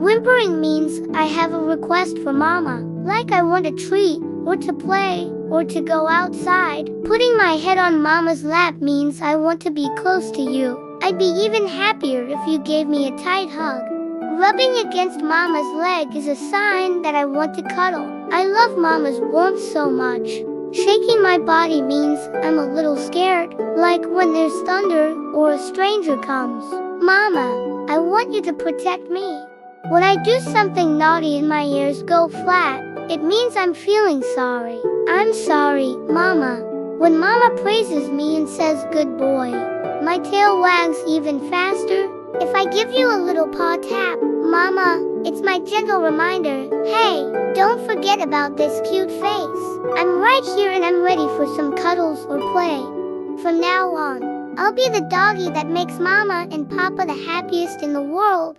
Whimpering means I have a request for mama, like I want a treat, or to play, or to go outside. Putting my head on mama's lap means I want to be close to you. I'd be even happier if you gave me a tight hug. Rubbing against mama's leg is a sign that I want to cuddle. I love mama's warmth so much. Shaking my body means I'm a little scared, like when there's thunder or a stranger comes. Mama, I want you to protect me. When I do something naughty and my ears go flat, it means I'm feeling sorry. I'm sorry, Mama. When Mama praises me and says good boy, my tail wags even faster. If I give you a little paw tap, Mama, it's my gentle reminder, hey, don't forget about this cute face. I'm right here and I'm ready for some cuddles or play. From now on, I'll be the doggy that makes Mama and Papa the happiest in the world.